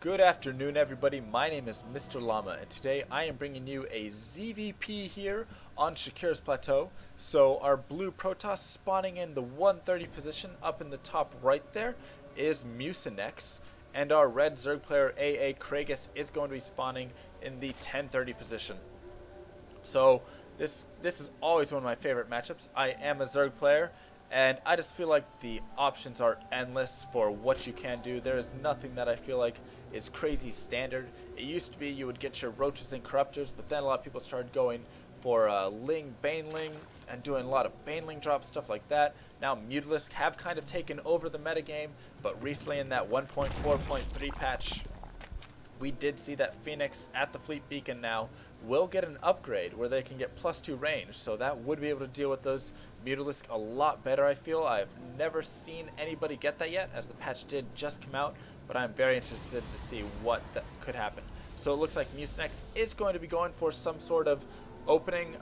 Good afternoon, everybody. My name is Mr. Llama, and today I am bringing you a ZVP here on Shakuras Plateau. So our blue Protoss spawning in the 130 position up in the top right there is Mucinex, and our red Zerg player AAKraigus is going to be spawning in the 1030 position. So this is always one of my favorite matchups. I am a Zerg player, and I just feel like the options are endless for what you can do. There is nothing that I feel like is crazy standard. It used to be you would get your roaches and corruptors, but then a lot of people started going for Ling, Baneling, and doing a lot of Baneling drops, stuff like that. Now Mutalisks have kind of taken over the metagame, but recently in that 1.4.3 patch, we did see that Phoenix at the Fleet Beacon now will get an upgrade where they can get +2 range, so that would be able to deal with those Mutalisks a lot better, I feel. I've never seen anybody get that yet, as the patch did just come out, but I'm very interested to see what that could happen. So it looks like Mucinex is going to be going for some sort of opening,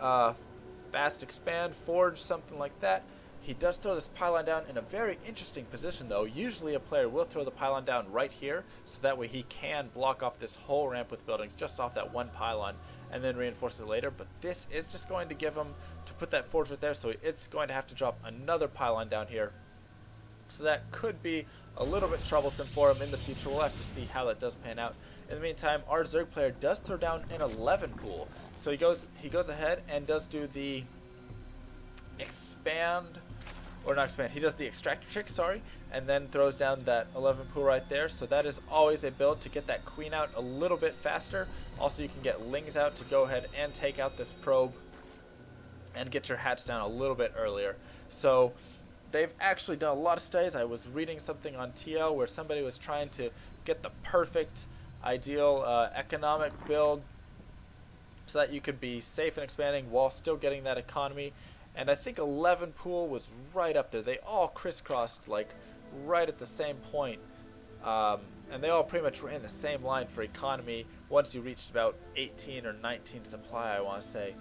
fast expand, forge, something like that. He does throw this pylon down in a very interesting position though. Usually a player will throw the pylon down right here, so that way he can block off this whole ramp with buildings just off that one pylon and then reinforce it later. But this is just going to give him to put that forge right there, so it's going to have to drop another pylon down here. So that could be a little bit troublesome for him in the future. We'll have to see how that does pan out. In the meantime, our Zerg player does throw down an 11 pool. So he goes ahead and does do the expand, or not expand, he does the extractor trick, sorry, and then throws down that 11 pool right there. So that is always a build to get that queen out a little bit faster. Also, you can get lings out to go ahead and take out this probe and get your hats down a little bit earlier. So they've actually done a lot of studies. I was reading something on TL where somebody was trying to get the perfect ideal economic build so that you could be safe and expanding while still getting that economy. And I think 11 pool was right up there. They all crisscrossed like right at the same point. And they all pretty much ran the same line for economy once you reached about 18 or 19 supply, I want to say.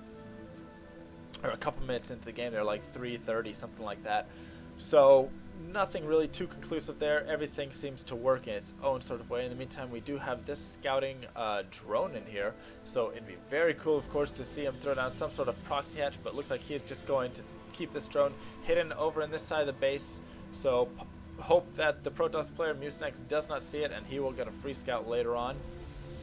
Or a couple minutes into the game, they're like 330, something like that. So nothing really too conclusive there. Everything seems to work in its own sort of way. In the meantime, we do have this scouting drone in here, so it'd be very cool, of course, to see him throw down some sort of proxy hatch, but it looks like he's just going to keep this drone hidden over in this side of the base. So hope that the Protoss player Mucinex does not see it and he will get a free scout later on.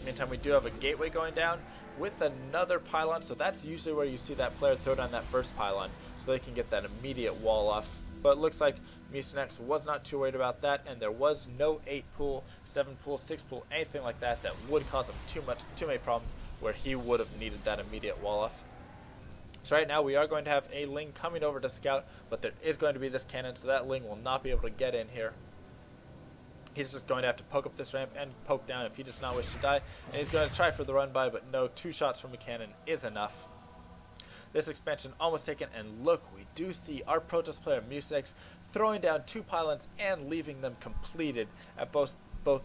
Meantime, we do have a gateway going down with another pylon, so that's usually where you see that player throw down that first pylon so they can get that immediate wall off. But it looks like Mucinex was not too worried about that, and there was no 8 pool, 7 pool, 6 pool, anything like that that would cause him too many problems where he would have needed that immediate wall off. So right now we are going to have a Ling coming over to scout, but there is going to be this cannon, so that Ling will not be able to get in here. He's just going to have to poke up this ramp and poke down if he does not wish to die, and he's going to try for the run by, but no, 2 shots from a cannon is enough. This expansion almost taken, and look, we do see our Protoss player Mucinex throwing down 2 pylons and leaving them completed at both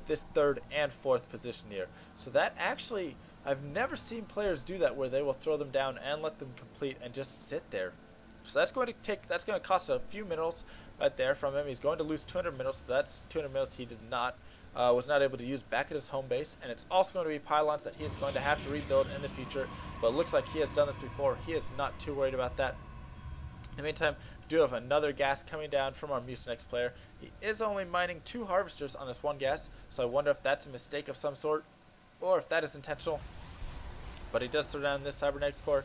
this 3rd and 4th position here. So that actually, I've never seen players do that, where they will throw them down and let them complete and just sit there. So that's going to cost a few minerals right there from him. He's going to lose 200 minerals, so that's 200 minerals he was not able to use back at his home base, and it's also going to be pylons that he is going to have to rebuild in the future, but it looks like he has done this before. He is not too worried about that. In the meantime, we do have another gas coming down from our Mucinex player. He is only mining 2 harvesters on this one gas, so I wonder if that's a mistake of some sort or if that is intentional. But he does throw down this cybernetics core,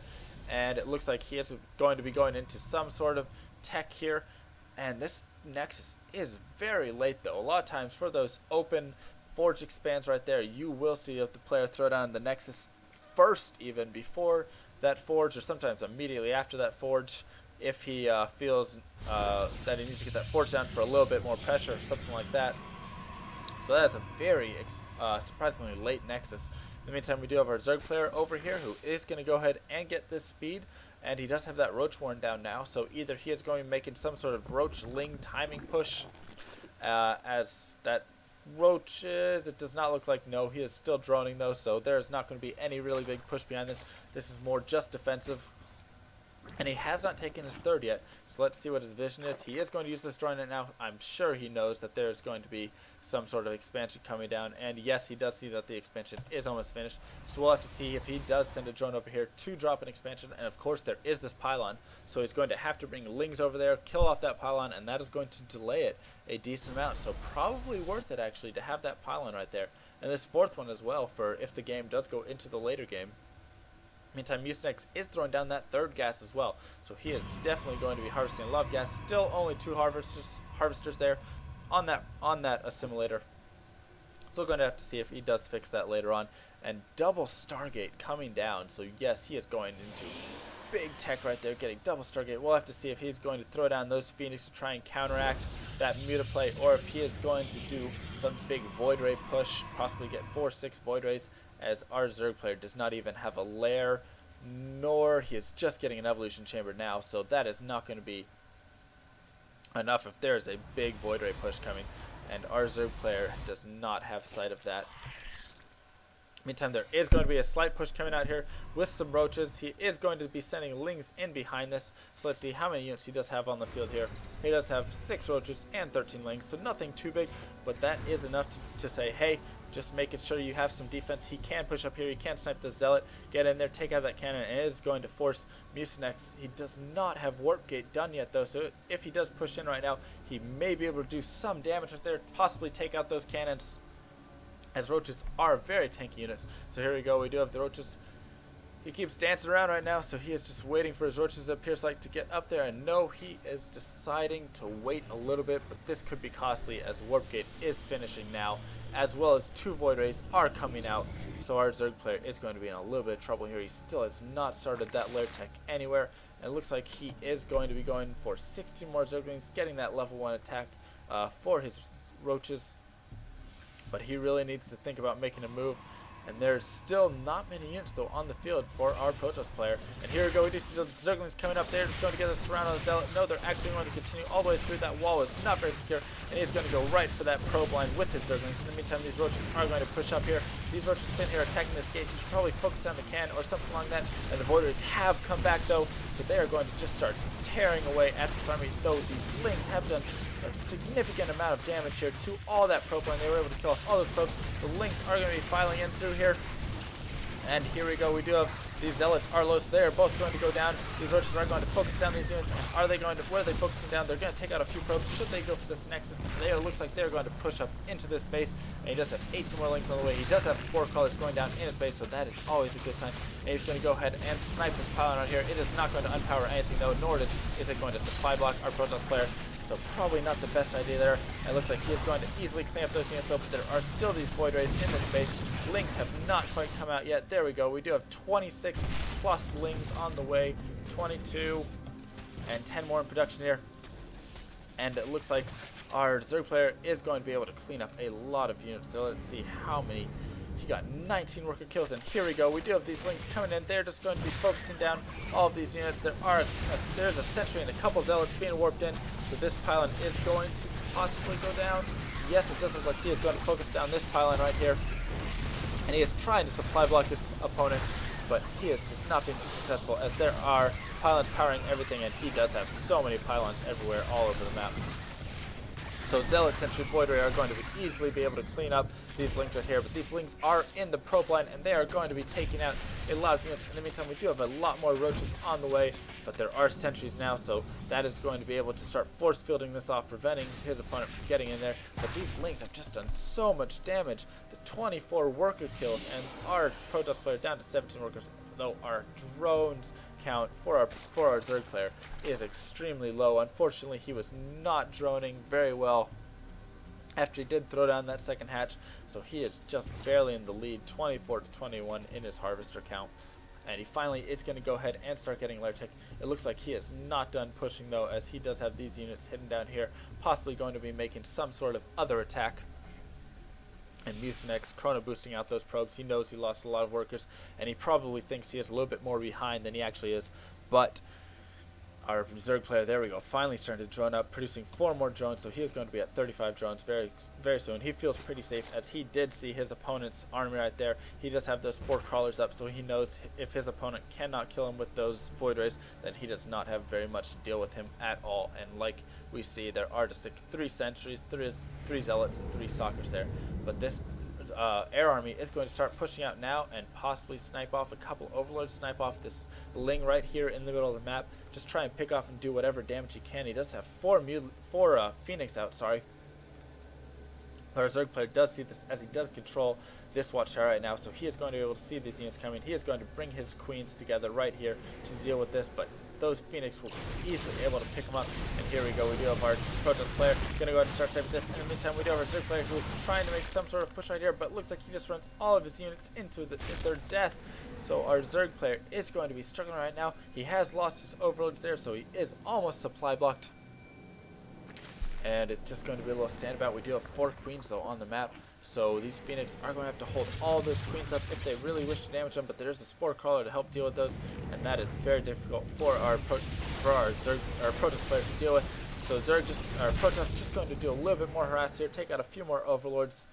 and it looks like he is going to be going into some sort of tech here. And this Nexus is very late though. A lot of times for those open forge expands right there, you will see if the player throw down the Nexus first, even before that forge, or sometimes immediately after that forge, if he feels that he needs to get that forge down for a little bit more pressure or something like that. So that is a very surprisingly late Nexus. In the meantime, we do have our Zerg player over here who is going to go ahead and get this speed. And he does have that Roach Warren down now, so either he is going to be making some sort of Roach Ling timing push, as that Roach is, it does not look like, no, he is still droning though, so there's not going to be any really big push behind this. This is more just defensive. And he has not taken his third yet, so let's see what his vision is. He is going to use this drone right now. I'm sure he knows that there's going to be some sort of expansion coming down. And yes, he does see that the expansion is almost finished. So we'll have to see if he does send a drone over here to drop an expansion. And of course, there is this pylon. So he's going to have to bring Lings over there, kill off that pylon, and that is going to delay it a decent amount. So probably worth it, actually, to have that pylon right there. And this fourth one as well, for if the game does go into the later game. Meantime, Mucinex is throwing down that third gas as well, so he is definitely going to be harvesting a lot of gas. Still only 2 harvesters there on that assimilator. So we're going to have to see if he does fix that later on. And double Stargate coming down, so yes, he is going into big tech right there, getting double Stargate. We'll have to see if he's going to throw down those Phoenix to try and counteract that mutaplay, or if he is going to do some big Void Ray push, possibly get 4-6 Void Rays, as our Zerg player does not even have a lair, nor he is just getting an evolution chamber now, so that is not going to be enough if there is a big Void Ray push coming, and our Zerg player does not have sight of that. Meantime, there is going to be a slight push coming out here with some roaches. He is going to be sending Lings in behind this, so let's see how many units he does have on the field here. He does have 6 roaches and 13 Lings, so nothing too big, but that is enough to say, hey, just making sure you have some defense. He can push up here, he can snipe the Zealot, get in there, take out that cannon, and it is going to force Mucinex. He does not have Warp Gate done yet though, so if he does push in right now, he may be able to do some damage right there, possibly take out those cannons, as roaches are very tanky units. So here we go, we do have the roaches. He keeps dancing around right now, so he is just waiting for his roaches, it appears like, to get up there. And no, he is deciding to wait a little bit, but this could be costly as Warp Gate is finishing now, as well as 2 Void Rays are coming out. So our Zerg player is going to be in a little bit of trouble here. He still has not started that lair tech anywhere, and it looks like he is going to be going for 16 more Zerglings, getting that level 1 attack for his roaches. But he really needs to think about making a move. And there's still not many units though on the field for our Protoss player. And here we go, we do see the Zerglings coming up. They're just going to get us around on the Zealot. No, they're actually going to continue all the way through. That wall is not very secure, and he's going to go right for that probe line with his Zerglings. In the meantime, these roaches are going to push up here. These roaches sitting here attacking this gate. You should probably focus down the cannon or something along that. And the Void Rays have come back though, so they are going to just start tearing away at this army, though these Lings have done a significant amount of damage here to all that probe line. They were able to kill off all those probes. The Lings are going to be filing in through here. And here we go, we do have these Zealots are low, so they are both going to go down. These roaches are going to focus down these units. And are they going to, where are they focusing down? They're going to take out a few probes. Should they go for this Nexus? It looks like they're going to push up into this base. And he does have 18 more Lings on the way. He does have Spore Crawlers going down in his base, so that is always a good sign. And he's going to go ahead and snipe this pylon out here. It is not going to unpower anything though, nor is it going to supply block our Protoss player. So probably not the best idea there. It looks like he is going to easily clean up those units though, but there are still these Void Rays in this base. Lings have not quite come out yet. There we go. We do have 26 plus Lings on the way. 22 and 10 more in production here. And it looks like our Zerg player is going to be able to clean up a lot of units. So let's see how many. He got 19 worker kills, and here we go. We do have these Lings coming in. They're just going to be focusing down all of these units. There's a sentry and a couple Zealots being warped in, so this pylon is going to possibly go down. Yes, it does look like he is going to focus down this pylon right here, and he is trying to supply block his opponent, but he is just not being too successful, as there are pylons powering everything, and he does have so many pylons everywhere all over the map. So Zealot, Sentry, Void Ray are going to easily be able to clean up these Lings right here, but these Lings are in the probe line, and they are going to be taking out a lot of units. In the meantime, we do have a lot more roaches on the way, but there are sentries now, so that is going to be able to start force fielding this off, preventing his opponent from getting in there. But these Lings have just done so much damage. The 24 worker kills, and our Protoss player down to 17 workers, though our drones count for our Zerg player is extremely low. Unfortunately, he was not droning very well after he did throw down that second hatch, so he is just barely in the lead, 24 to 21 in his harvester count. And he finally is going to go ahead and start getting lair tech. It looks like he is not done pushing though, as he does have these units hidden down here, possibly going to be making some sort of other attack. And Mucinex chrono boosting out those probes. He knows he lost a lot of workers, and he probably thinks he is a little bit more behind than he actually is. But Our Zerg player, there we go, finally starting to drone up, producing 4 more drones, so he is going to be at 35 drones very soon. He feels pretty safe, as he did see his opponent's army right there. He does have those spore crawlers up, so he knows if his opponent cannot kill him with those void rays, then he does not have very much to deal with him at all. And like we see, there are just 3 sentries, 3 zealots, and 3 stalkers there. But this air army is going to start pushing out now and possibly snipe off a couple overlords, snipe off this Ling right here in the middle of the map. Just try and pick off and do whatever damage he can. He does have 4 Phoenix out, sorry. Our Zerg player does see this, as he does control this watchtower right now, so he is going to be able to see these units coming. He is going to bring his queens together right here to deal with this, but those Phoenix will be easily able to pick them up. And here we go, we do have our Protest player going to go ahead and start saving this. In the meantime, we do have our Zerg player who is trying to make some sort of push right here, but it looks like he just runs all of his units into their death. So our Zerg player is going to be struggling right now. He has lost his overlords there, so he is almost supply blocked. And it's just going to be a little standout. We do have 4 queens though on the map, so these Phoenix are going to have to hold all those queens up if they really wish to damage them. But there's a spore crawler to help deal with those, and that is very difficult for our Protest player to deal with. So Protest just going to do a little bit more harass here, take out a few more overlords,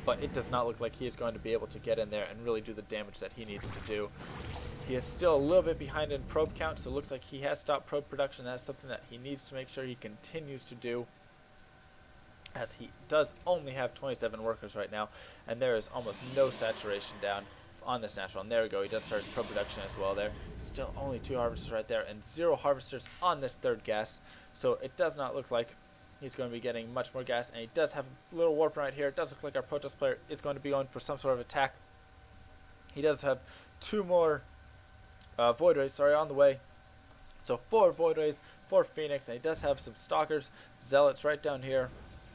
but it does not look like he is going to be able to get in there and really do the damage that he needs to do. He is still a little bit behind in probe count, so it looks like he has stopped probe production. That's something that he needs to make sure he continues to do, as he does only have 27 workers right now, and there is almost no saturation down on this natural. And there we go, he does start his probe production as well there. Still only 2 harvesters right there, and 0 harvesters on this 3rd gas, so it does not look like he's going to be getting much more gas. And he does have a little warp right here. It does look like our Protest player is going to be going for some sort of attack. He does have 2 more void rays, sorry, on the way. So 4 void rays, 4 Phoenix, and he does have some stalkers, zealots right down here,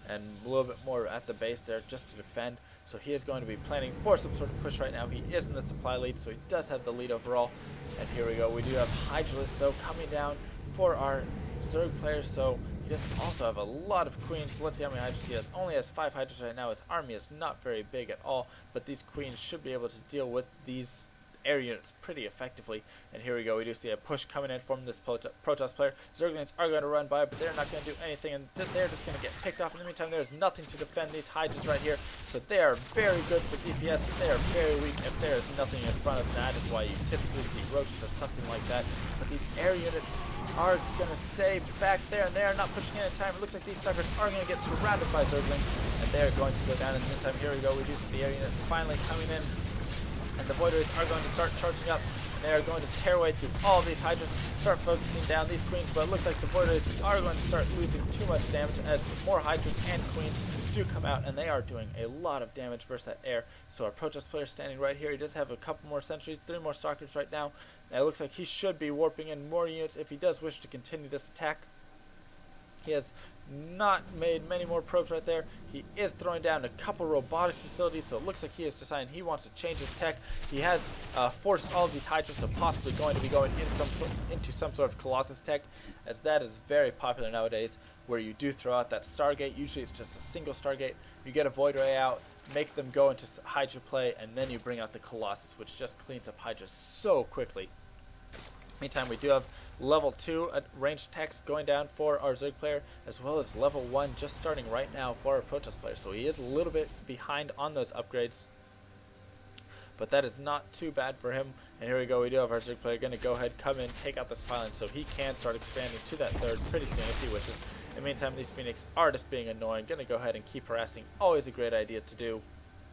and a little bit more at the base there just to defend. So he is going to be planning for some sort of push right now. He is in the supply lead, so he does have the lead overall. And here we go, we do have Hydralisk though coming down for our Zerg player, so he does also have a lot of queens. Let's see how many Hydras he has. Only has 5 Hydras right now. His army is not very big at all, but these queens should be able to deal with these air units pretty effectively. And here we go, we do see a push coming in from this Protest player. Zerglings are going to run by, but they're not going to do anything, and they're just going to get picked off. In the meantime, there's nothing to defend these Hydras right here, so they are very good for DPS, but they are very weak if there is nothing in front of them. That is why you typically see roaches or something like that. But these air units are going to stay back there, and they are not pushing in time. It looks like these snipers are going to get surrounded by Zerglings, and they're going to go down. In the meantime, here we go, we do see the air units finally coming in, and the void rays are going to start charging up, and they are going to tear away through all these Hydras, start focusing down these queens. But it looks like the void rays are going to start losing too much damage as more Hydras and queens do come out, and they are doing a lot of damage versus that air. So our Protest player standing right here, he does have a couple more sentries, 3 more stalkers right now, and it looks like he should be warping in more units if he does wish to continue this attack. He has not made many more probes right there. He is throwing down a couple robotics facilities, so it looks like he is deciding he wants to change his tech. He has forced all of these Hydras to possibly going to be going into some sort of Colossus tech, as that is very popular nowadays, where you do throw out that Stargate. Usually it's just a single Stargate. You get a Void Ray out, make them go into Hydra play, and then you bring out the Colossus, which just cleans up Hydra so quickly. Meantime, we do have level 2 ranged attacks going down for our Zerg player, as well as level 1 just starting right now for our Protest player. So he is a little bit behind on those upgrades, but that is not too bad for him. And here we go, we do have our Zerg player going to go ahead, come in, take out this pylon, so he can start expanding to that 3rd pretty soon if he wishes. In the meantime, these Phoenix are just being annoying, going to go ahead and keep harassing. Always a great idea to do.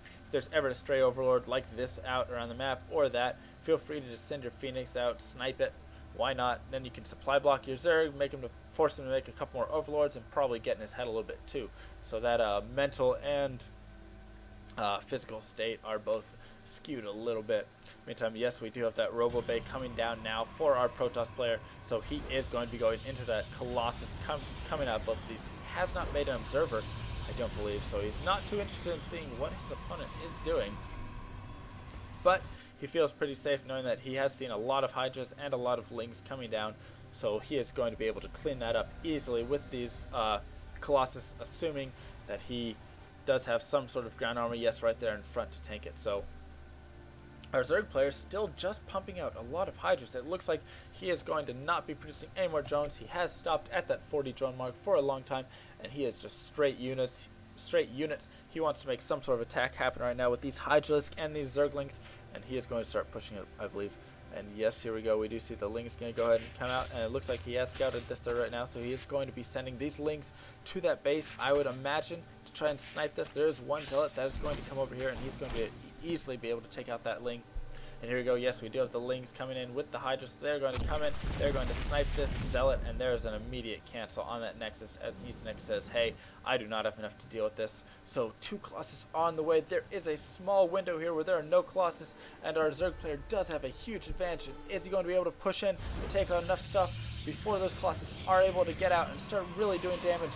If there's ever a stray overlord like this out around the map, or that, feel free to just send your Phoenix out, snipe it. Why not? Then you can supply block your Zerg, force him to make a couple more overlords, and probably get in his head a little bit too. So that mental and physical state are both skewed a little bit. Meantime, yes, we do have that Robo Bay coming down now for our Protoss player, so he is going to be going into that Colossus coming out both of these. He has not made an observer, I don't believe, so he's not too interested in seeing what his opponent is doing. But he feels pretty safe knowing that he has seen a lot of Hydras and a lot of Lings coming down, so he is going to be able to clean that up easily with these Colossus, assuming that he does have some sort of ground armor, yes, right there in front to tank it. So Our Zerg player is still just pumping out a lot of Hydras. It looks like he is going to not be producing any more drones. He has stopped at that 40 drone mark for a long time, and he is just straight units. He wants to make some sort of attack happen right now with these Hydralisks and these Zerglings, and he is going to start pushing it, I believe. And yes, here we go. We do see the Ling's going to go ahead and come out, and it looks like he has scouted this there right now, so he is going to be sending these Lings to that base, I would imagine, to try and snipe this. There is one Zealot that is going to come over here, and he's going to easily be able to take out that Ling. And here we go. Yes, we do have the Lings coming in with the Hydra, so they're going to come in. They're going to snipe this Zealot, and there's an immediate cancel on that Nexus as Mucinex says, hey, I do not have enough to deal with this. So 2 Colossus on the way. There is a small window here where there are no Colossus, and our Zerg player does have a huge advantage. Is he going to be able to push in and take out enough stuff before those Colossus are able to get out and start really doing damage?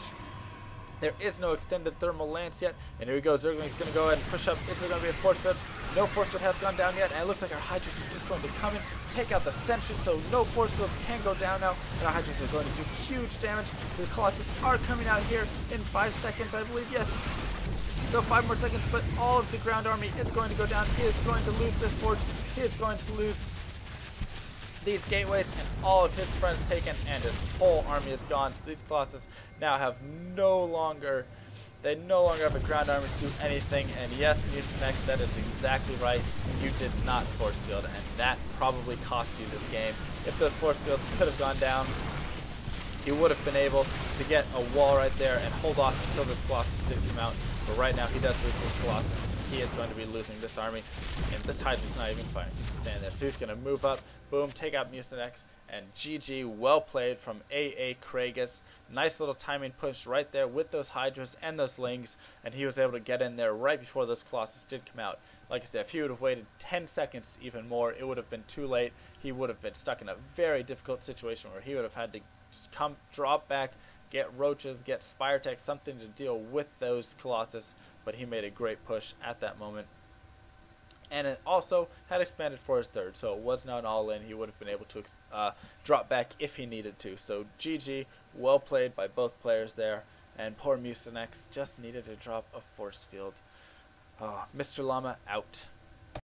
There is no extended thermal lance yet, and here we go. Zergling's going to go ahead and push up. Is there going to be a force field? No force field has gone down yet, and it looks like our Hydras are just going to come in, take out the sentry, so no force fields can go down now, and our Hydras are going to do huge damage. The Colossus are coming out here in 5 seconds, I believe. Yes. So 5 more seconds, but all of the ground army is going to go down. He is going to lose this forge. He is going to lose these gateways, and all of his friends taken, and his whole army is gone. So these Colossus now have no longer have a ground army to do anything. And yes, Mucinex, that is exactly right. You did not force field, and that probably cost you this game. If those force fields could have gone down, he would have been able to get a wall right there and hold off until this Colossus did come out. But right now, he does lose this Colossus. He is going to be losing this army, and this Hydra's not even firing. He's standing there. So he's going to move up, boom, take out Mucinex, and GG, well played from AAKraigus. Nice little timing push right there with those Hydras and those Lings, and he was able to get in there right before those Colossus did come out. Like I said, if he would have waited 10 seconds even more, it would have been too late. He would have been stuck in a very difficult situation where he would have had to come, drop back, get roaches, get Spire Tech, something to deal with those Colossus, but he made a great push at that moment. And it also had expanded for his third, so it was not all in. He would have been able to drop back if he needed to. So GG, well played by both players there, and poor Mucinex just needed to drop a force field. MrLlama out.